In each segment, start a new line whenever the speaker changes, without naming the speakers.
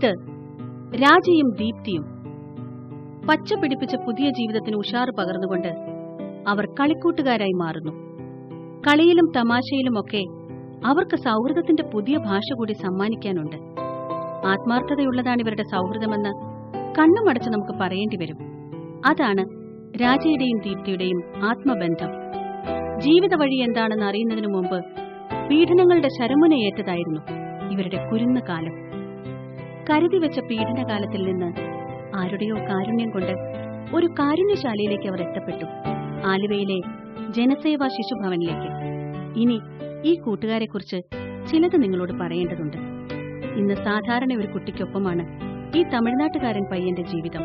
ഇത് രാജയും ദീപ്തിയും. പച്ച പിടിപ്പിച്ച പുതിയ ജീവിതത്തിന് ഉഷാറ് പകർന്നുകൊണ്ട് അവർ കളിക്കൂട്ടുകാരായി മാറുന്നു. കളിയിലും തമാശയിലുമൊക്കെ അവർക്ക് സൗഹൃദത്തിന്റെ പുതിയ ഭാഷ കൂടി സമ്മാനിക്കാനുണ്ട്. ആത്മാർത്ഥതയുള്ളതാണ് ഇവരുടെ സൗഹൃദമെന്ന് കണ്ണുമടച്ച് നമുക്ക് പറയേണ്ടി വരും. അതാണ് രാജയുടെയും ദീപ്തിയുടെയും ആത്മബന്ധം. ജീവിത വഴി എന്താണെന്ന് അറിയുന്നതിനു മുമ്പ് പീഡനങ്ങളുടെ ശരമുനയേറ്റതായിരുന്നു ഇവരുടെ കുരുന്ന കാലം. കരുതിവെച്ച പീഡനകാലത്തിൽ നിന്ന് ആരുടെയോ കാരുണ്യം കൊണ്ട് ഒരു കാരുണ്യശാലയിലേക്ക് അവർ എത്തപ്പെട്ടു, ആലുവയിലെ ജനസേവാ ശിശുഭവനിലേക്ക്. ഇനി ഈ കൂട്ടുകാരെക്കുറിച്ച് ചിലത് നിങ്ങളോട് പറയേണ്ടതുണ്ട്. ഇന്ന് സാധാരണ ഒരു കുട്ടിക്കൊപ്പമാണ് ഈ തമിഴ്നാട്ടുകാരൻ പയ്യന്റെ ജീവിതം.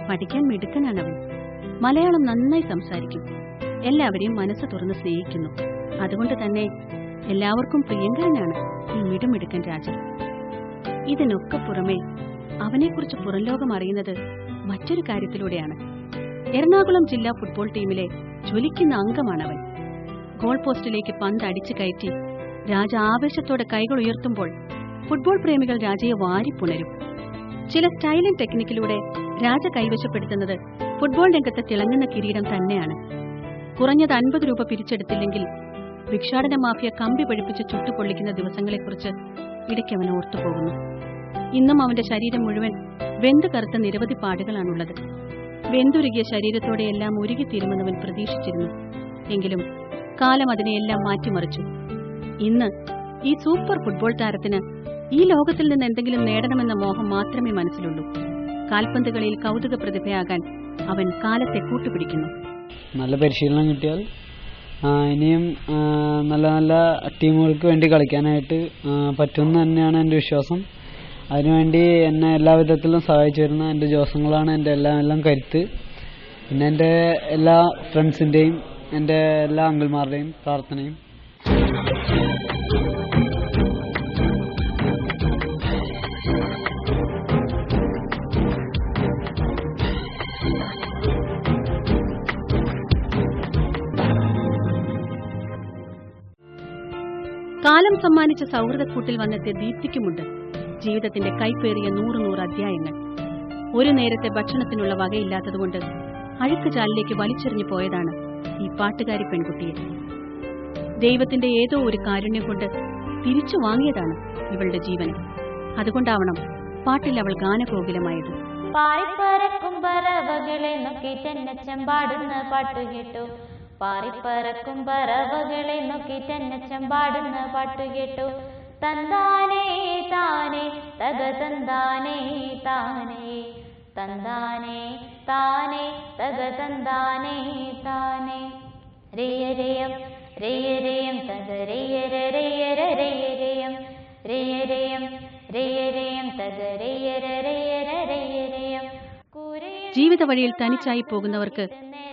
പഠിക്കാൻ മിടുക്കനാണവൻ. മലയാളം നന്നായി സംസാരിക്കും. എല്ലാവരെയും മനസ്സ് തുറന്ന് സ്നേഹിക്കുന്നു. അതുകൊണ്ട് തന്നെ എല്ലാവർക്കും പ്രിയങ്കരനാണ് ഈ മിടുമിടുക്കൻ രാജൻ. ഇതിനൊക്കെ പുറമെ അവനെക്കുറിച്ച് പുറംലോകം അറിയുന്നത് മറ്റൊരു കാര്യത്തിലൂടെയാണ്. എറണാകുളം ജില്ലാ ഫുട്ബോൾ ടീമിലെ ജ്വലിക്കുന്ന അംഗമാണവൻ. ഗോൾ പോസ്റ്റിലേക്ക് പന്ത് അടിച്ചു കയറ്റി രാജ ആവേശത്തോടെ കൈകൾ ഉയർത്തുമ്പോൾ ഫുട്ബോൾ പ്രേമികൾ രാജയെ വാരിപ്പുണരും. ചില സ്റ്റൈൽ ആൻഡ് ടെക്നിക്കിലൂടെ രാജ കൈവശപ്പെടുത്തുന്നത് ഫുട്ബോൾ രംഗത്തെ തിളങ്ങുന്ന കിരീടം തന്നെയാണ്. കുറഞ്ഞത് 50 രൂപ പിരിച്ചെടുത്തില്ലെങ്കിൽ ഭിക്ഷാടന മാഫിയ കമ്പി പഴിപ്പിച്ച് ചുട്ടുപൊള്ളിക്കുന്ന ദിവസങ്ങളെക്കുറിച്ച് ഇടയ്ക്കവൻ ഓർത്തുപോകുന്നു. ഇന്നും അവന്റെ ശരീരം മുഴുവൻ വെന്തു കറുത്ത നിരവധി പാടുകളാണുള്ളത്. വെന്തുരുകിയ ശരീരത്തോടെയെല്ലാം ഉരുകിത്തീരുമെന്നവൻ പ്രതീക്ഷിച്ചിരുന്നു. എങ്കിലും കാലം അതിനെയെല്ലാം മാറ്റിമറിച്ചു. ഇന്ന് ഈ സൂപ്പർ ഫുട്ബോൾ താരത്തിന് ഈ ലോകത്തിൽ നിന്ന് എന്തെങ്കിലും നേടണമെന്ന മോഹം മാത്രമേ മനസ്സിലുള്ളൂ. കാൽപന്ത് കളിയിൽ കൗതുക പ്രതിഭയാകാൻ അവൻ കാലത്തെ കൂട്ടുപിടിക്കുന്നു.
നല്ല പരിശീലനം കിട്ടിയാൽ ഇനിയും നല്ല നല്ല ടീമുകൾക്ക് വേണ്ടി കളിക്കാനായിട്ട് പറ്റുമെന്ന് തന്നെയാണ് എൻ്റെ വിശ്വാസം. അതിനുവേണ്ടി എന്നെ എല്ലാ വിധത്തിലും സഹായിച്ചു വരുന്ന എൻ്റെ ജോസങ്ങളാണ് എൻ്റെ എല്ലാം കരുത്ത്. പിന്നെ എൻ്റെ എല്ലാ ഫ്രണ്ട്സിൻ്റെയും എൻ്റെ എല്ലാ അങ്കിൾമാരുടെയും പ്രാർത്ഥനയും.
കാലം സമ്മാനിച്ച സൗഹൃദക്കൂട്ടിൽ വന്നെത്തിയ ദീപ്തിക്കുമുണ്ട് ജീവിതത്തിന്റെ കൈപ്പേറിയ 100 അധ്യായങ്ങൾ. ഒരു നേരത്തെ ഭക്ഷണത്തിനുള്ള വകയില്ലാത്തതുകൊണ്ട് അഴുക്കുചാലിലേക്ക് വലിച്ചെറിഞ്ഞു പോയതാണ് ഈ പാട്ടുകാരി പെൺകുട്ടിയെ. ദൈവത്തിന്റെ ഏതോ ഒരു കാരുണ്യം കൊണ്ട് തിരിച്ചു വാങ്ങിയതാണ് ഇവളുടെ ജീവനം. അതുകൊണ്ടാവണം പാട്ടിൽ അവൾ ഗാനകോകിലമായത്.
പാറിപ്പറക്കും പറവകളെ നോക്കി ചെന്നച്ചൻ പാടുന്ന പാട്ടുകേട്ടു. പാറിപ്പറക്കും പറവകളെ നോക്കി ചെന്നച്ചൻ പാടുന്ന പാട്ടുകേട്ടു. തന്താനേ താനേ തക തന്താനേ താനേ തന്താനേ താനേ തക തന്താനേ താനേ. രേയരേയം രേയരേയം തക രേയര രേയര രേയരേയം രേയരേയം രേയരേയം തക രേയര രേയര രേയരേയം.
ജീവിത വഴിയിൽ തനിച്ചായി പോകുന്നവർക്ക്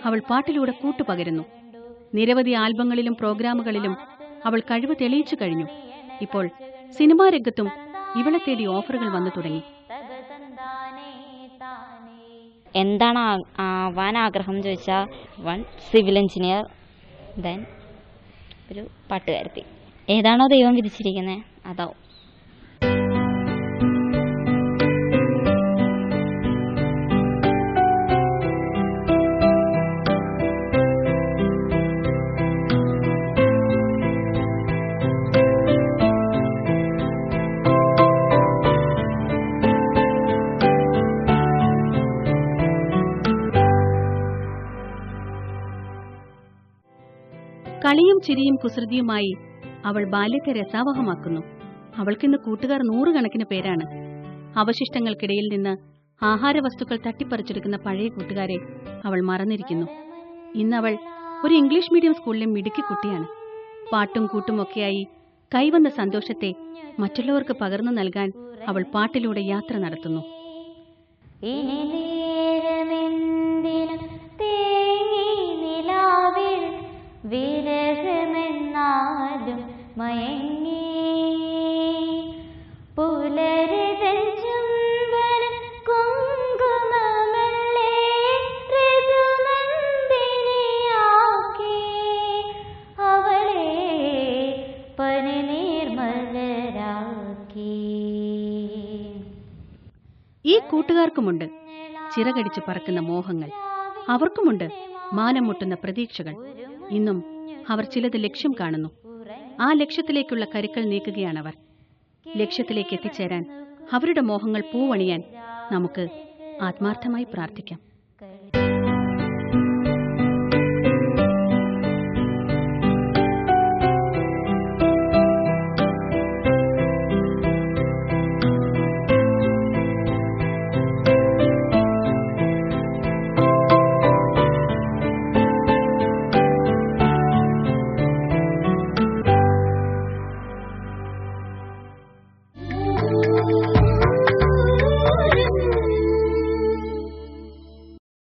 അവൾ പാട്ടിലൂടെ കൂട്ടുപകരുന്നു. നിരവധി ആൽബങ്ങളിലും പ്രോഗ്രാമുകളിലും അവൾ കഴിവ് തെളിയിച്ചു കഴിഞ്ഞു. ഇപ്പോൾ സിനിമാ രംഗത്തും ഇവളെ തേടി ഓഫറുകൾ വന്നു തുടങ്ങി.
എന്താണ് ആവാൻ ആഗ്രഹം ചോദിച്ചാൽ, 1 സിവിൽ എഞ്ചിനീയർ, ദെൻ ഒരു പാട്ടുകാരത്തി. ഏതാണോ ദൈവം വിധിച്ചിരിക്കുന്നത് അതാവും.
കളിയും ചിരിയും കുസൃതിയുമായി അവൾ ബാല്യത്തെ രസാവഹമാക്കുന്നു. അവൾക്കിന്ന് കൂട്ടുകാർ 100 കണക്കിന് പേരാണ്. അവശിഷ്ടങ്ങൾക്കിടയിൽ നിന്ന് ആഹാരവസ്തുക്കൾ തട്ടിപ്പറിച്ചെടുക്കുന്ന പഴയ കൂട്ടുകാരെ അവൾ മറന്നിരിക്കുന്നു. ഇന്നവൾ ഒരു ഇംഗ്ലീഷ് മീഡിയം സ്കൂളിലെ മിടുക്കി കുട്ടിയാണ്. പാട്ടും കൂട്ടുമൊക്കെയായി കൈവന്ന സന്തോഷത്തെ മറ്റുള്ളവർക്ക് പകർന്നു നൽകാൻ അവൾ പാട്ടിലൂടെ യാത്ര നടത്തുന്നു.
വിരഹമെന്നാലും മയങ്ങി പുലരിതൻ ചുംബന കുങ്കുമമല്ലേ ഋതുനന്ദിനിയാക്കി അവളെ പനിനീർമലരാക്കി.
കൂട്ടുകാർക്കുമുണ്ട് ചിറകടിച്ച് പറക്കുന്ന മോഹങ്ങൾ. അവർക്കുമുണ്ട് മാനം മുട്ടുന്ന പ്രതീക്ഷകൾ. ഇന്നും അവർ ചിലത് ലക്ഷ്യം കാണുന്നു. ആ ലക്ഷ്യത്തിലേക്കുള്ള കരുക്കൾ നീക്കുകയാണവർ. ലക്ഷ്യത്തിലേക്ക് എത്തിച്ചേരാൻ, അവരുടെ മോഹങ്ങൾ പൂവണിയാൻ നമുക്ക് ആത്മാർത്ഥമായി പ്രാർത്ഥിക്കാം.